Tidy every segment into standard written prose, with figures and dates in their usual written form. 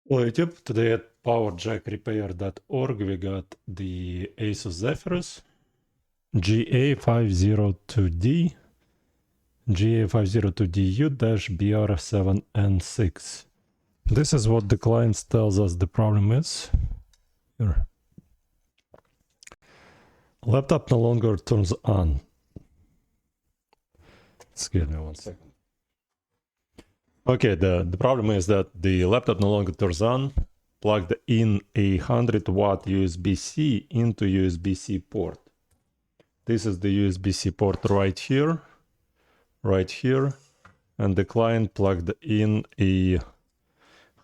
Hello YouTube, today at powerjackrepair.org we got the Asus Zephyrus GA502D GA502DU-BR7N6. This is what the client tells us the problem is. Here. Laptop no longer turns on. Excuse me one second. Okay, the problem is that the laptop no longer turns on. Plugged in a 100-watt USB-C into USB-C port. This is the USB-C port right here, and the client plugged in a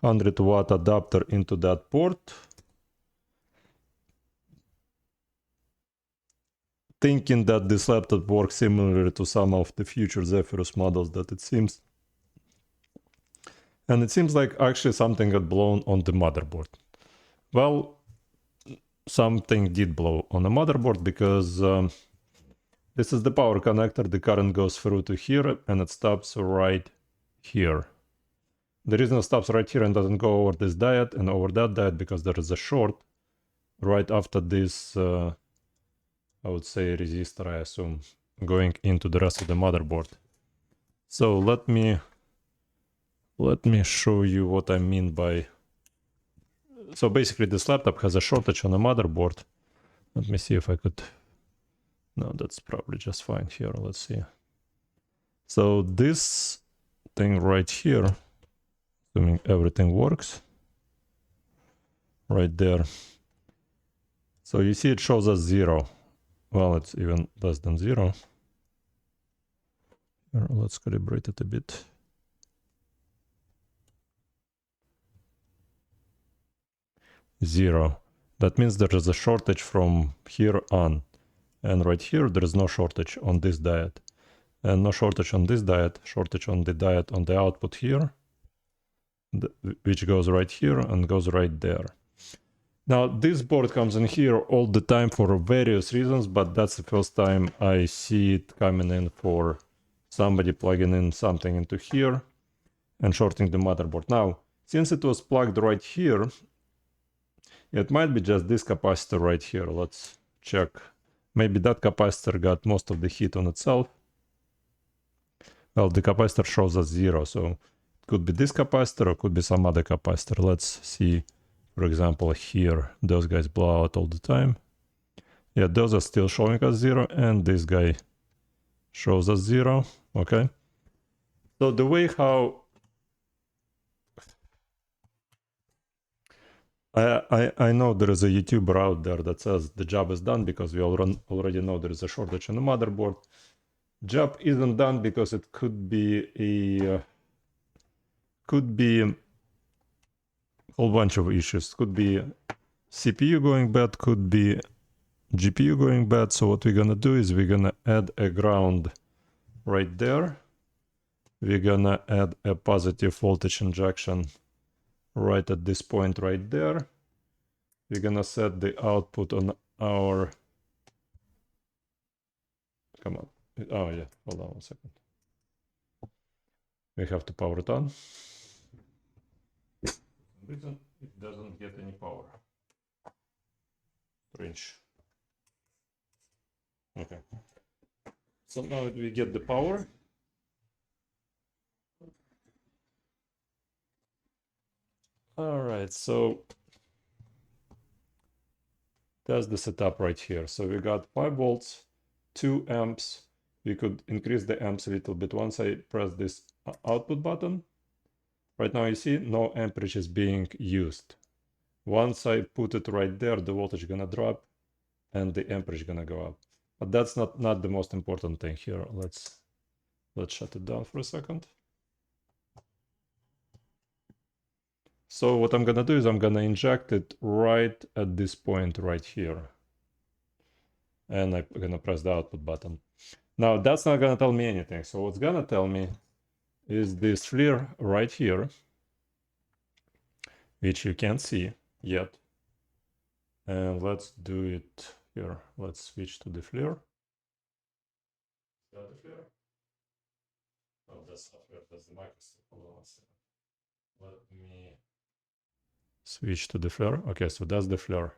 100-watt adapter into that port, thinking that this laptop works similarly to some of the future Zephyrus models that it seems. And it seems like actually something got blown on the motherboard. Well, something did blow on the motherboard because this is the power connector. The current goes through to here and it stops right here. The reason it stops right here and doesn't go over this diode and over that diode because there is a short right after this, I would say resistor, I assume, going into the rest of the motherboard. So let me show you what I mean by... So basically this laptop has a shortage on the motherboard. Let me see if I could... No, that's probably just fine here. Let's see. So this thing right here, assuming everything works, right there. So you see it shows us 0. Well, it's even less than 0. Here, let's calibrate it a bit. Zero. That means there is a shortage from here on. And right here, there is no shortage on this diode. And no shortage on this diode, shortage on the diode on the output here, which goes right here and goes right there. Now, this board comes in here all the time for various reasons, but that's the first time I see it coming in for somebody plugging in something into here and shorting the motherboard. Now, since it was plugged right here, it might be just this capacitor right here. Let's check. Maybe that capacitor got most of the heat on itself. Well, the capacitor shows us 0, so it could be this capacitor or could be some other capacitor. Let's see, for example, here, those guys blow out all the time. Yeah, those are still showing us 0, and this guy shows us 0, okay? So the way how... I know there is a YouTuber out there that says the job is done because we already know there is a shortage on the motherboard. Job isn't done because it could be a whole bunch of issues. Could be CPU going bad, could be GPU going bad. So what we're gonna do is we're gonna add a ground right there. We're gonna add a positive voltage injection right at this point right there. We're gonna set the output on our... Come on. Oh yeah, hold on one second. We have to power it on. For some reason it doesn't get any power. Strange. Okay. So now we get the power. All right, so that's the setup right here. So we got 5 volts, 2 amps. We could increase the amps a little bit once I press this output button. Right now you see no amperage is being used. Once I put it right there, the voltage gonna drop and the amperage gonna go up. But that's not the most important thing here. Let's shut it down for a second. So what I'm gonna do is I'm gonna inject it right at this point right here. And I'm gonna press the output button. Now that's not gonna tell me anything. So what's gonna tell me is this flare right here, which you can't see yet. And let's do it here. Let's switch to the flare. Is that the flare? Oh, that's not flare, that's the microscope. Hold on a second. Let me Switch to the flare. Okay, so that's the flare.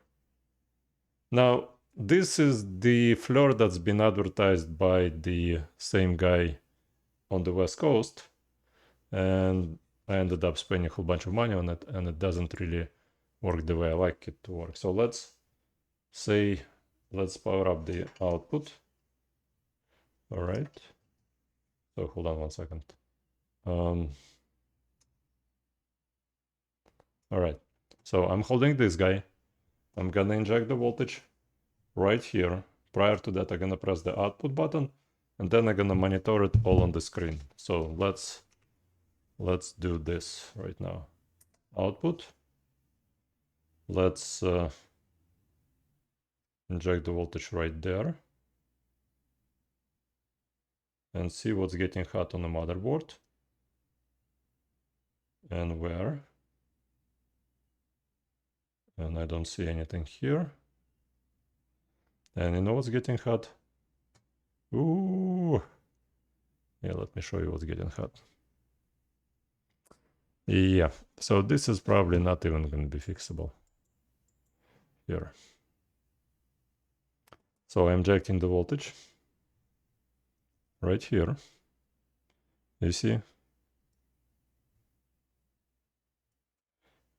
Now, this is the flare that's been advertised by the same guy on the West Coast. And I ended up spending a whole bunch of money on it, and it doesn't really work the way I like it to work. So let's power up the output. All right. So hold on one second. All right. So I'm holding this guy. I'm gonna inject the voltage right here. Prior to that, I'm gonna press the output button, and then I'm gonna monitor it all on the screen. So let's do this right now. Output. Let's inject the voltage right there and see what's getting hot on the motherboard and where. And I don't see anything here. And you know what's getting hot? Ooh. Yeah, let me show you what's getting hot. Yeah, so this is probably not even going to be fixable here. So I'm injecting the voltage right here. You see?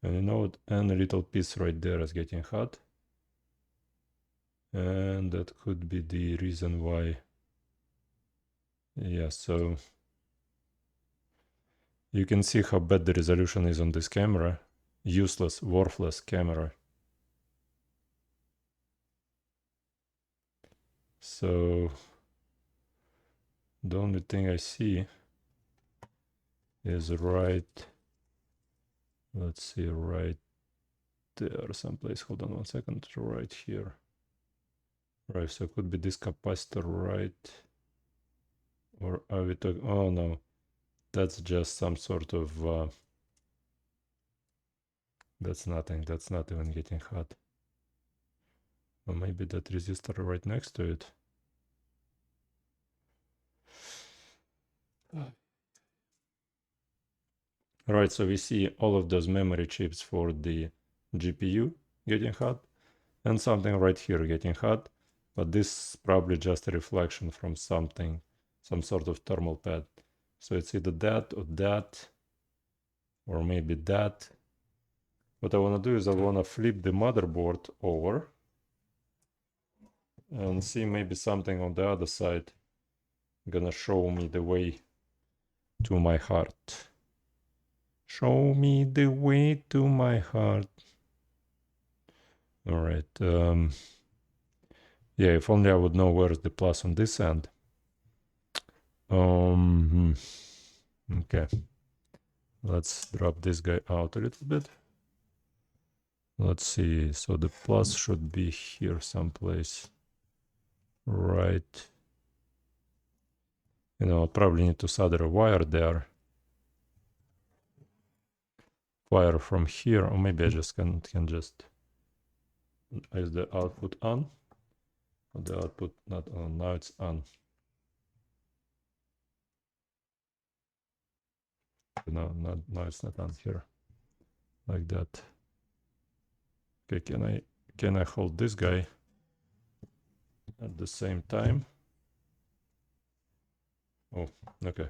And you know what? And a little piece right there is getting hot. And that could be the reason why. Yeah, so you can see how bad the resolution is on this camera. Useless, worthless camera. So the only thing I see is right, let's see, right there someplace. Hold on one second, right here. Right, so it could be this capacitor, right? Or are we talking? Oh no, that's just some sort of that's nothing. That's not even getting hot. Or maybe that resistor right next to it. Right, so we see all of those memory chips for the GPU getting hot and something right here getting hot, but this is probably just a reflection from something, some sort of thermal pad. So it's either that, or maybe that. What I want to do is I want to flip the motherboard over and see maybe something on the other side gonna show me the way to my heart. Show me the way to my heart. All right. Yeah, if only I would know where's the plus on this end. Okay. Let's drop this guy out a little bit. Let's see. So the plus should be here someplace. Right. You know, I'll probably need to solder a wire there. Wire from here, or maybe I just can just is the output on? The output not on. Now it's on. No, now it's not on here. Like that. Okay, can I hold this guy at the same time? Oh, okay.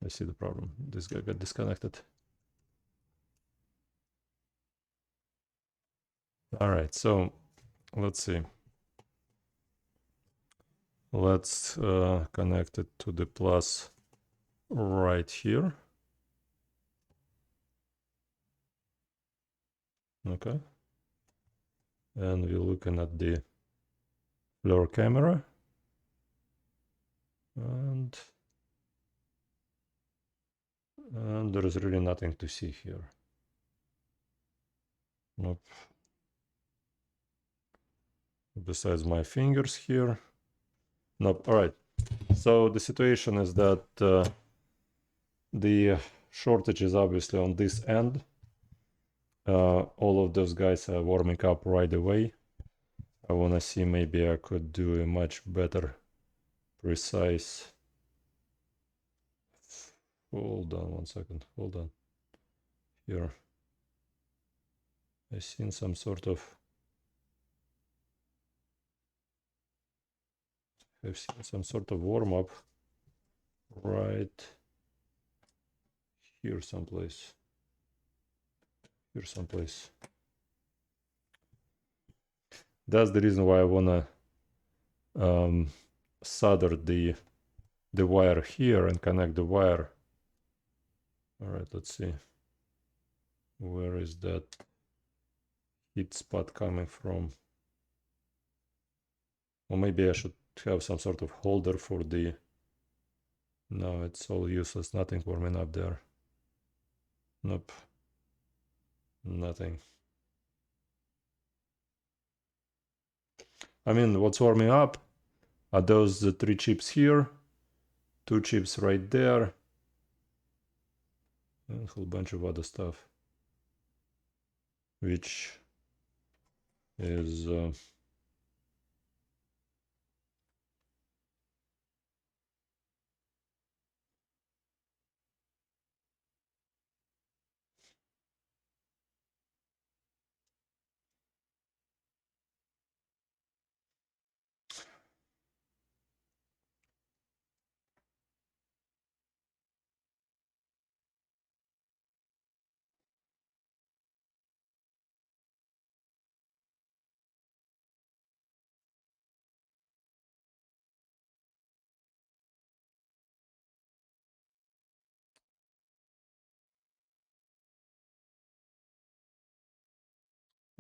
I see the problem. This guy got disconnected. All right, so let's see. Let's connect it to the plus right here. Okay. And we're looking at the floor camera. And there is really nothing to see here. Nope. Besides my fingers here. Nope. All right. So the situation is that the shortage is obviously on this end. All of those guys are warming up right away. I want to see maybe I could do a much better precise. Hold on one second. Hold on. Here. I've seen some sort of warm-up right here someplace. That's the reason why I wanna solder the wire here and connect the wire. All right, let's see. Where is that heat spot coming from? Or maybe I should have some sort of holder for the... No, it's all useless. Nothing warming up there. Nope. Nothing. I mean, what's warming up are those 3 chips here, 2 chips right there, and a whole bunch of other stuff, which is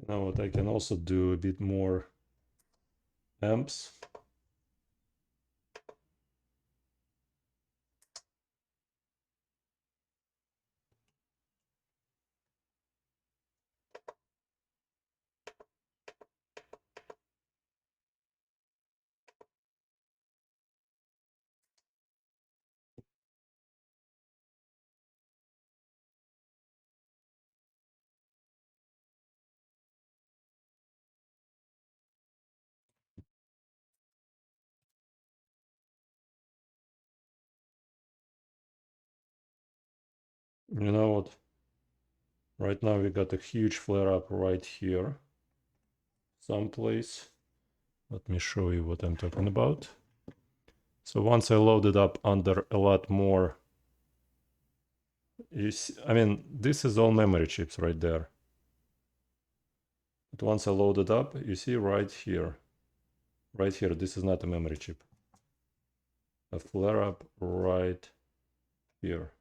now what I can also do a bit more amps. You know what? Right now we got a huge flare up right here, someplace. Let me show you what I'm talking about. So once I load it up under a lot more, you see, I mean, this is all memory chips right there. But once I load it up, you see right here, this is not a memory chip. A flare up right here.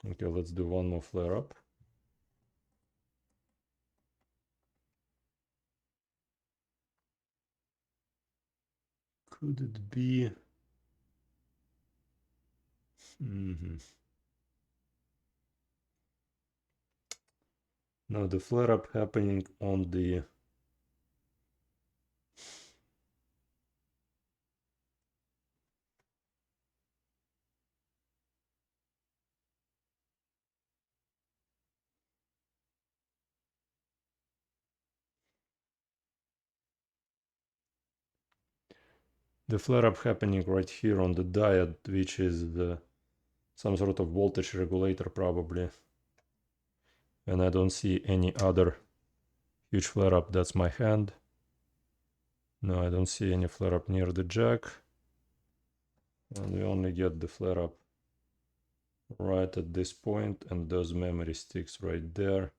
Okay, let's do one more flare up. Could it be? No, the flare up happening on the... The flare up happening right here on the diode, which is some sort of voltage regulator probably. And I don't see any other huge flare up. That's my hand. No, I don't see any flare up near the jack. And we only get the flare up right at this point and those memory sticks right there.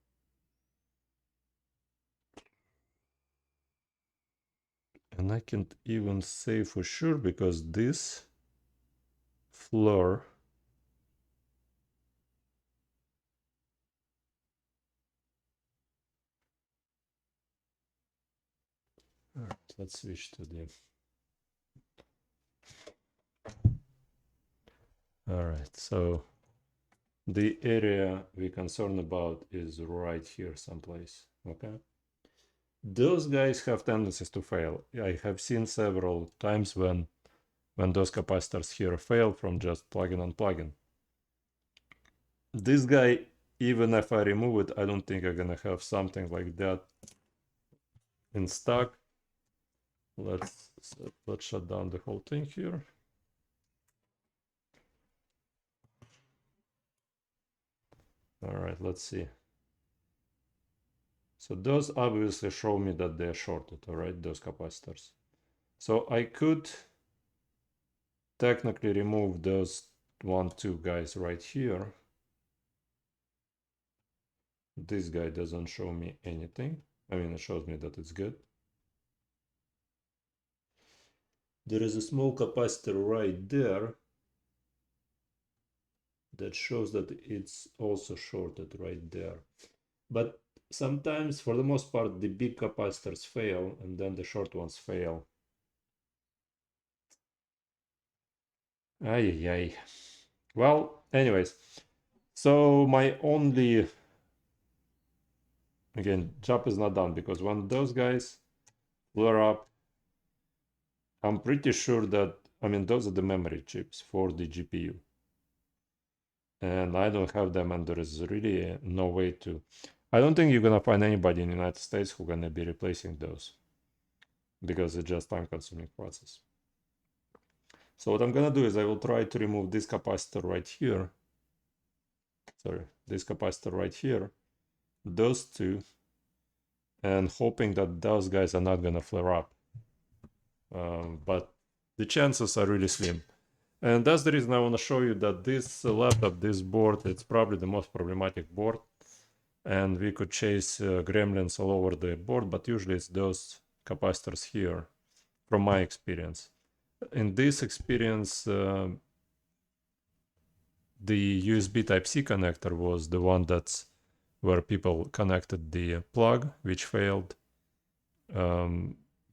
And I can't even say for sure because this floor all right, let's switch to the... All right, so the area we're concerned about is right here someplace, okay? Those guys have tendencies to fail. I have seen several times when those capacitors here fail from just plugging and unplugging. This guy, even if I remove it, I don't think I'm gonna have something like that in stock. Let's shut down the whole thing here. All right, let's see. So those obviously show me that they're shorted, all right, those capacitors. So I could technically remove those 1, 2 guys right here. This guy doesn't show me anything. I mean, it shows me that it's good. There is a small capacitor right there that shows that it's also shorted right there. But sometimes, for the most part, the big capacitors fail and then the short ones fail. Ay, ay. Well, anyways, so my only, again, job is not done, because when those guys flare up, I'm pretty sure that, I mean, those are the memory chips for the GPU. And I don't have them, and there is really no way to. I don't think you're gonna find anybody in the United States who's gonna be replacing those, because it's just time-consuming process. So what I'm gonna do is I will try to remove this capacitor right here. Sorry, this capacitor right here, those two, and hoping that those guys are not gonna flare up. But the chances are really slim. And that's the reason I want to show you that this laptop, this board, it's probably the most problematic board. And we could chase gremlins all over the board, but usually it's those capacitors here, from my experience. In this experience, the USB Type-C connector was the one that's where people connected the plug, which failed,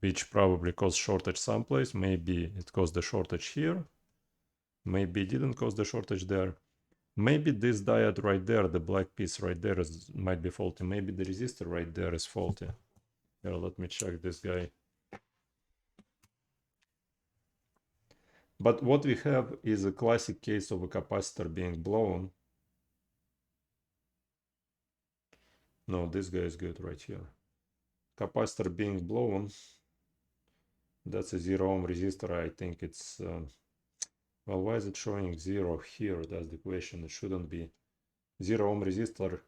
which probably caused shortage someplace. Maybe it caused the shortage here. Maybe it didn't cause the shortage there. Maybe this diode right there, the black piece right there, might be faulty. Maybe the resistor right there is faulty. Here, let me check this guy. But what we have is a classic case of a capacitor being blown. No, this guy is good right here. Capacitor being blown. That's a 0 ohm resistor. I think it's... well, why is it showing 0 here? That's the question. It shouldn't be. 0 ohm resistor.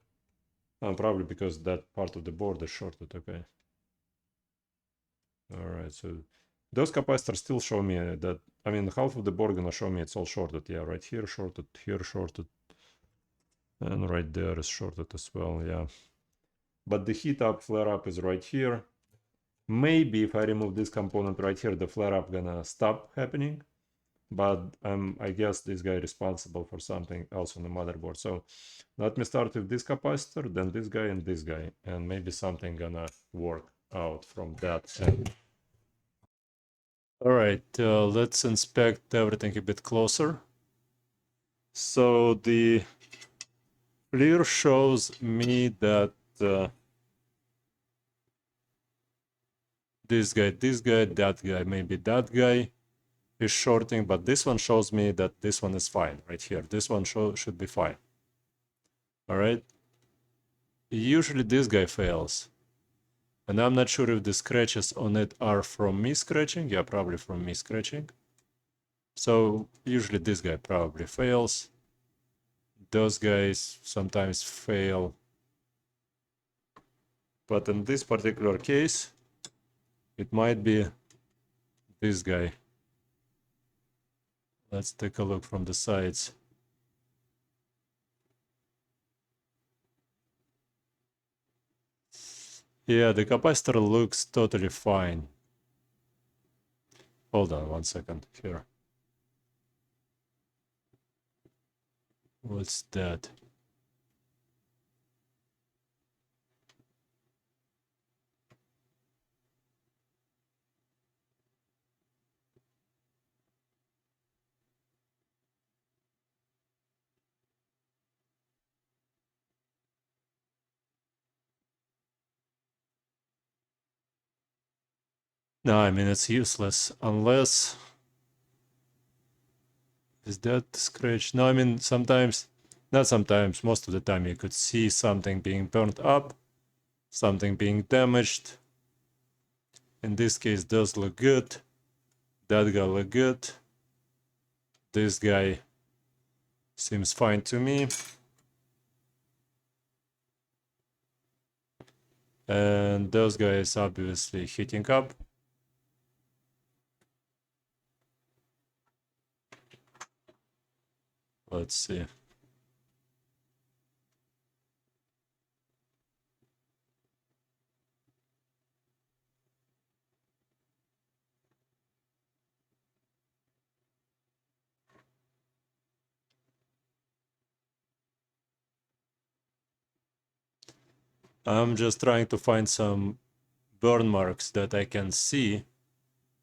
Probably because that part of the board is shorted. Okay. Alright, so those capacitors still show me that, I mean, half of the board gonna show me it's all shorted. Yeah, right here shorted, and right there is shorted as well, yeah. But the heat up, flare up is right here. Maybe if I remove this component right here, the flare up gonna stop happening. But I guess this guy responsible for something else on the motherboard. So let me start with this capacitor, then this guy and this guy, and maybe something gonna work out from that end. All right, let's inspect everything a bit closer. So the FLIR shows me that this guy, that guy, maybe that guy is shorting, but this one shows me that this one is fine right here. This one should be fine. All right. Usually this guy fails. And I'm not sure if the scratches on it are from me scratching. Yeah, probably from me scratching. So usually this guy probably fails. Those guys sometimes fail. But in this particular case, it might be this guy. Let's take a look from the sides. Yeah, the capacitor looks totally fine. Hold on 1 second here. What's that? No, I mean, it's useless unless... Is that scratch? No, I mean, sometimes, not sometimes, most of the time you could see something being burned up, something being damaged. In this case, does look good. That guy look good. This guy seems fine to me. And those guys obviously heating up. Let's see. I'm just trying to find some burn marks that I can see.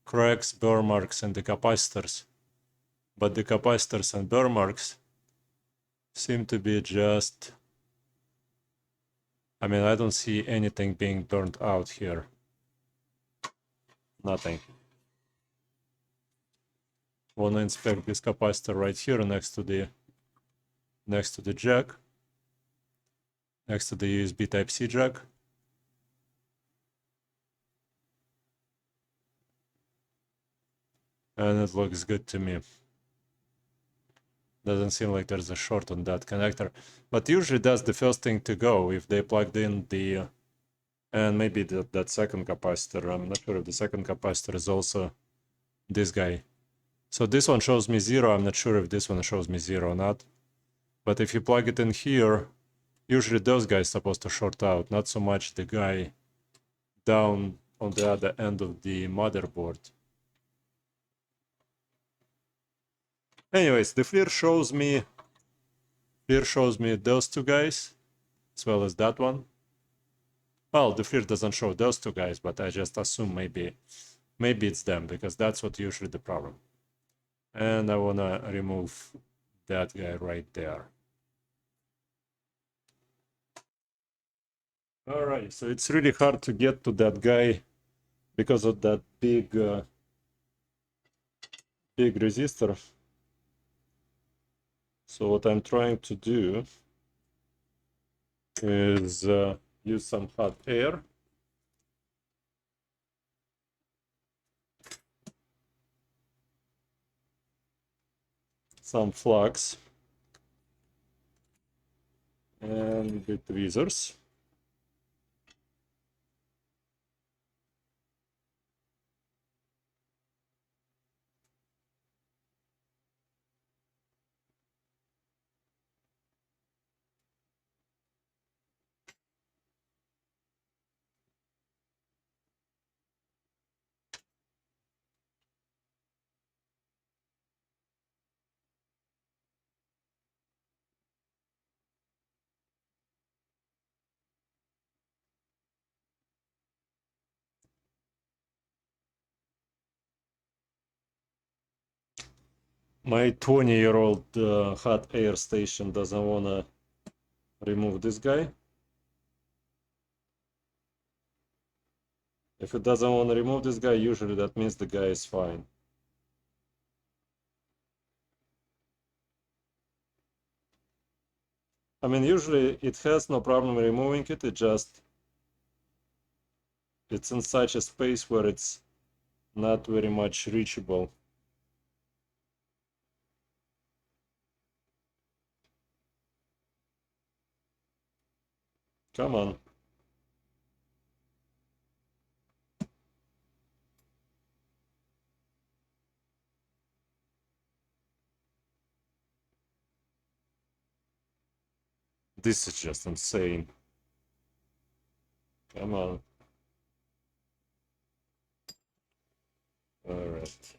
Cracks, burn marks, and the capacitors. But the capacitors and burn marks seem to be just... I mean, I don't see anything being burned out here. Nothing. Wanna inspect this capacitor right here next to the jack. Next to the USB Type-C jack. And it looks good to me. Doesn't seem like there's a short on that connector. But usually that's the first thing to go if they plugged in the... and maybe that second capacitor. I'm not sure if the second capacitor is also this guy. So this one shows me 0. I'm not sure if this one shows me 0 or not. But if you plug it in here, usually those guys supposed to short out, not so much the guy down on the other end of the motherboard. Anyways, the FLIR shows me those two guys, as well as that one. Well, the FLIR doesn't show those two guys, but I just assume maybe it's them, because that's what usually the problem. And I wanna remove that guy right there. Alright, so it's really hard to get to that guy because of that big resistor. So what I'm trying to do is use some hot air. Some flux. And the tweezers. My 20-year-old hot air station doesn't want to remove this guy. If it doesn't want to remove this guy, usually that means the guy is fine. I mean, usually it has no problem removing it, it's in such a space where it's not very much reachable. Come on. This is just insane. Come on. All right.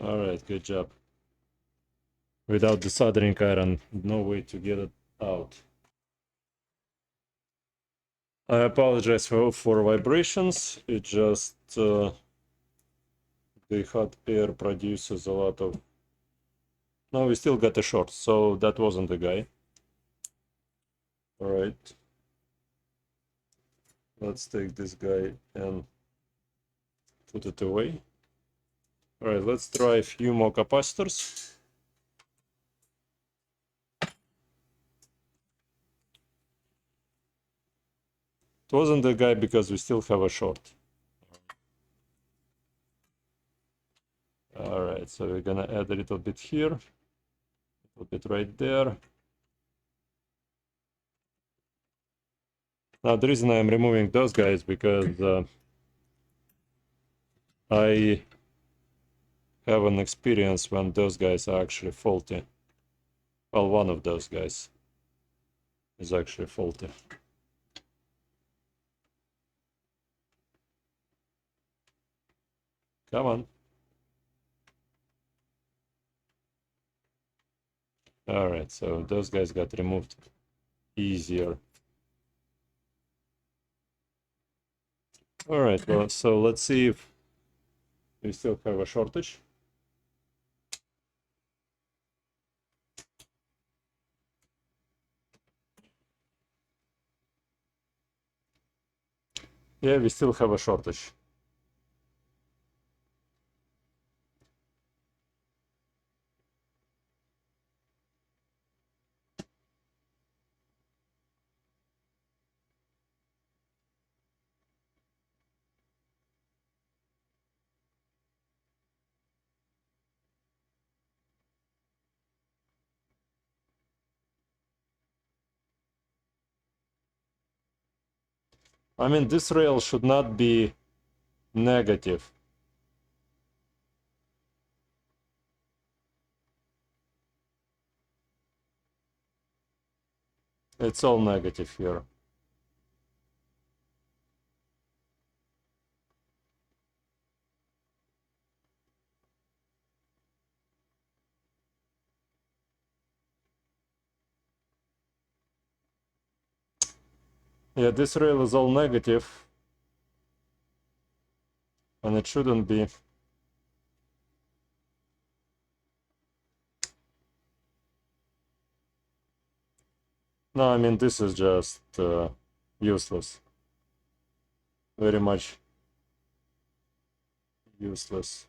All right, good job. Without the soldering iron, no way to get it out. I apologize for vibrations. It just the hot air produces a lot of... No, we still got a short, so that wasn't the guy. All right. Let's take this guy and put it away. All right, let's try a few more capacitors. It wasn't the guy because we still have a short. All right, so we're gonna add a little bit here, a little bit right there. Now the reason I'm removing those guys because I have an experience when those guys are actually faulty. Well, one of those guys is actually faulty. Come on. All right, so those guys got removed easier. All right, well, so let's see if we still have a shortage. Yeah, we still have a shortage. I mean, this rail should not be negative. It's all negative here. Yeah, this rail is all negative, and it shouldn't be. No, I mean, this is just useless. Very much useless.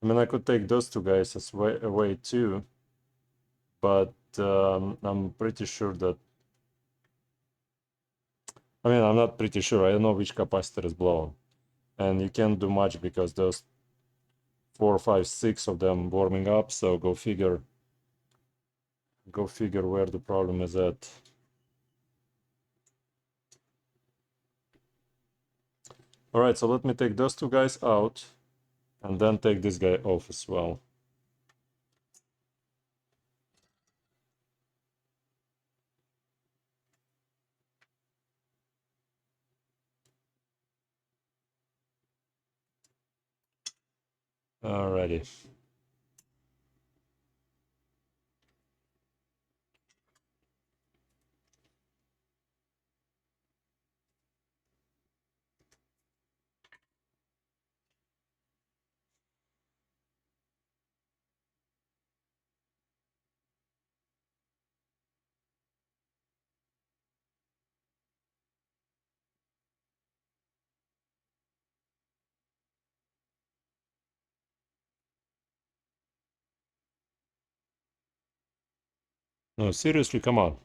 I mean, I could take those two guys away too, but I'm pretty sure that. I mean, I'm not pretty sure. I don't know which capacitor is blown, and you can't do much because those 4, 5, 6 of them warming up. So go figure. Go figure where the problem is at. All right, so let me take those two guys out, and then take this guy off as well. Alrighty. No, seriously, come on.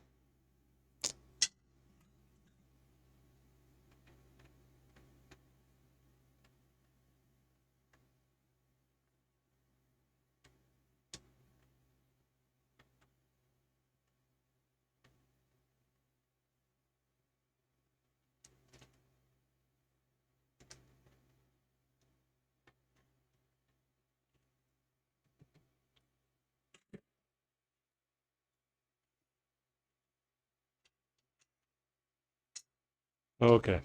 Okay.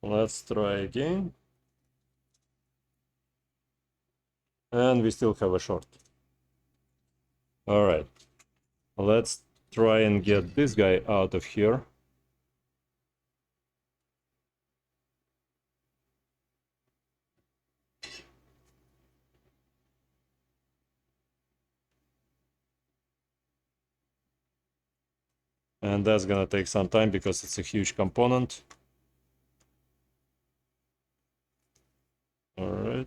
Let's try again. And we still have a short. Alright. Let's try and get this guy out of here. And that's gonna take some time because it's a huge component. All right.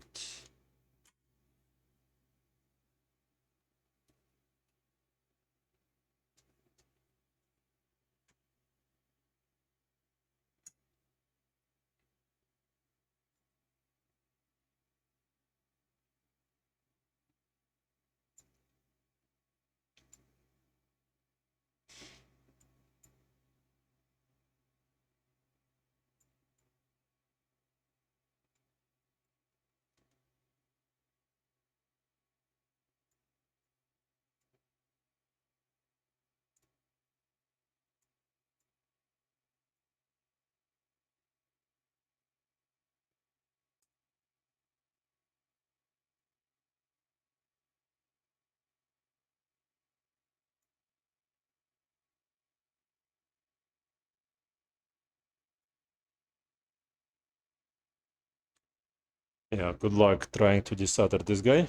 Yeah, good luck trying to desolder this guy.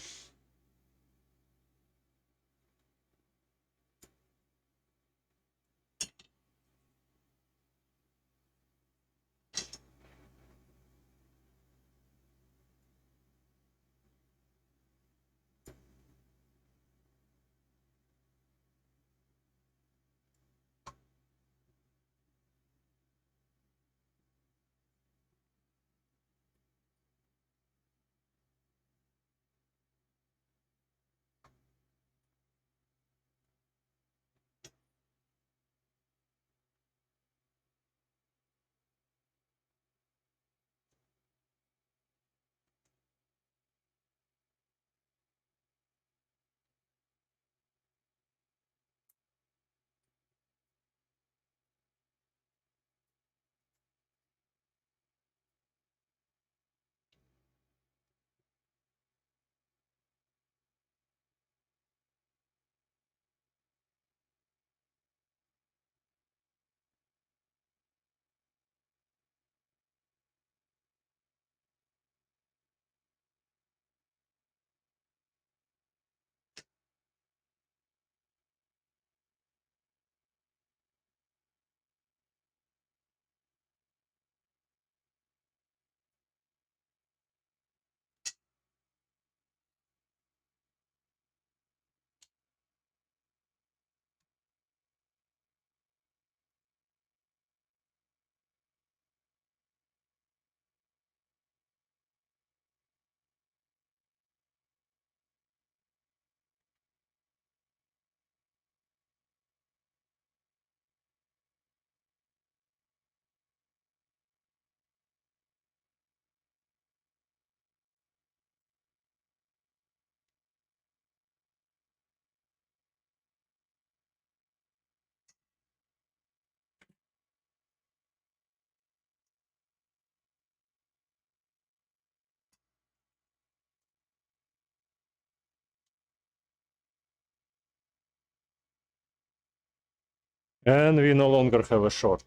And we no longer have a short.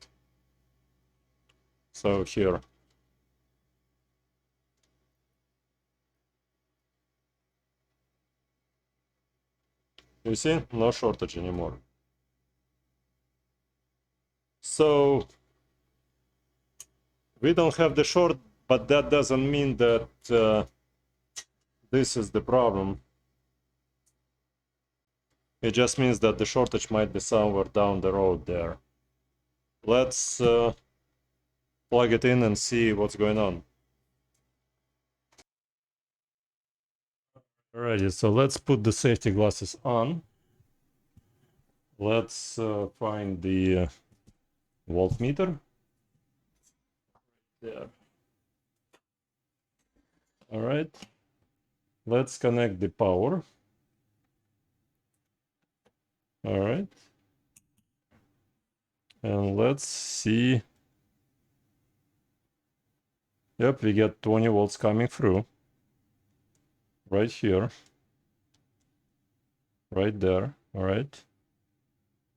So here. You see? No shortage anymore. So we don't have the short, but that doesn't mean that this is the problem. It just means that the shortage might be somewhere down the road there. Let's plug it in and see what's going on. Alrighty, so let's put the safety glasses on. Let's find the voltmeter. There. All right. Let's connect the power. All right. And let's see. Yep, we get 20 volts coming through. Right here. Right there. All right.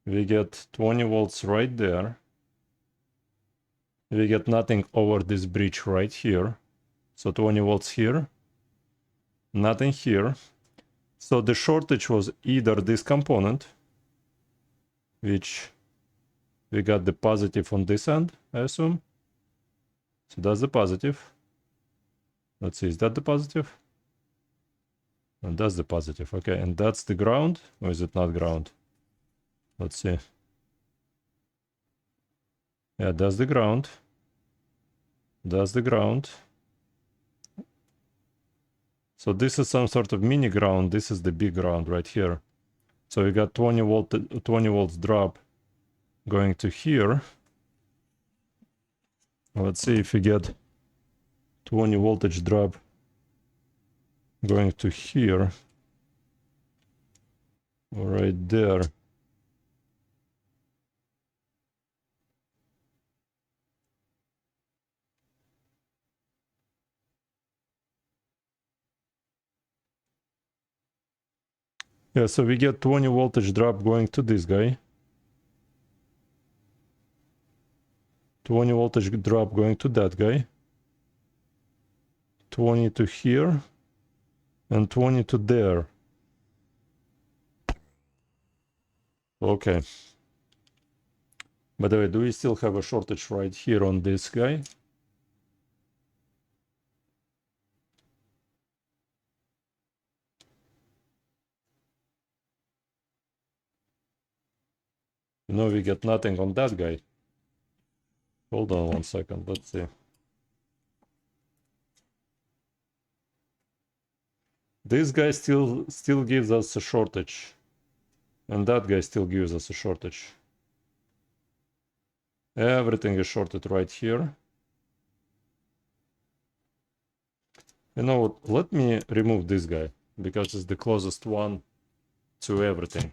We get 20 volts right there. We get nothing over this bridge right here. So 20 volts here. Nothing here. So the shortage was either this component, which We got the positive on this end, I assume. So that's the positive. Let's see, is that the positive? And that's the positive. Okay, and that's the ground, or is it not ground? Let's see. Yeah, that's the ground. That's the ground. So this is some sort of mini ground. This is the big ground right here. So we got 20 volts drop going to here. Let's see if we get 20 voltage drop going to here. Right there. Yeah, so we get 20 voltage drop going to this guy. 20 voltage drop going to that guy. 20 to here. And 20 to there. Okay. By the way, do we still have a shortage right here on this guy? No, we get nothing on that guy. Hold on 1 second, let's see. This guy still gives us a shortage. And that guy still gives us a shortage. Everything is shorted right here. You know what, let me remove this guy, because it's the closest one to everything.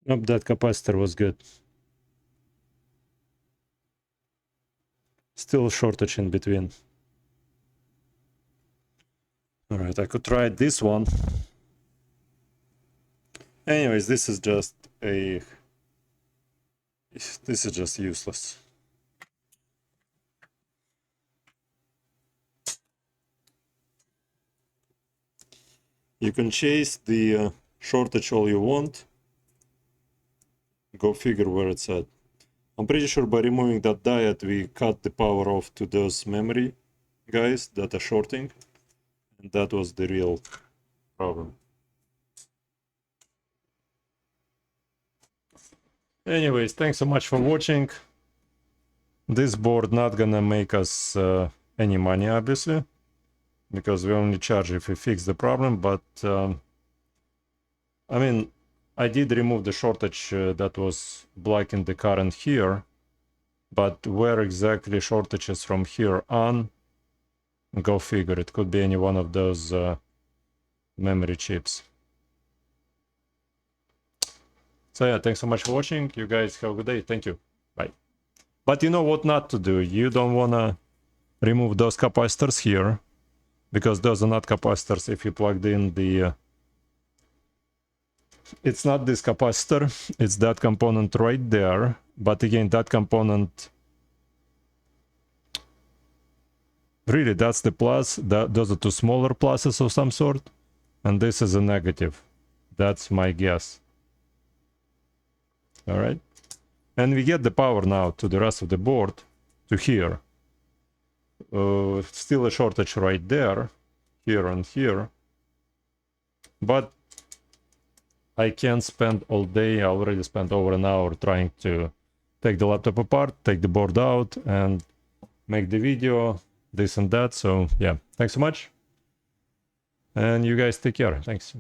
Nope, that capacitor was good. Still a shortage in between. Alright, I could try this one. Anyways, this is just useless. You can chase the shortage all you want. Go figure where it's at. I'm pretty sure by removing that diode we cut the power off to those memory guys that are shorting. And that was the real problem. Anyways, thanks so much for watching. This board not gonna make us any money, obviously, because we only charge if we fix the problem, but I mean, I did remove the shortage that was blocking the current here, but where exactly shortages from here on, go figure. It could be any one of those memory chips. So yeah, thanks so much for watching. You guys have a good day. Thank you. Bye. But you know what not to do. You don't want to remove those capacitors here, because those are not capacitors if you plugged in the... It's not this capacitor, it's that component right there. But again, that component... Really, that's the plus. Those are two smaller pluses of some sort. And this is a negative. That's my guess. Alright. And we get the power now to the rest of the board, to here. Still a shortage right there, here and here. But I can't spend all day. I already spent over an hour trying to take the laptop apart, take the board out, and make the video, this and that. So yeah, thanks so much. And you guys take care. Thanks.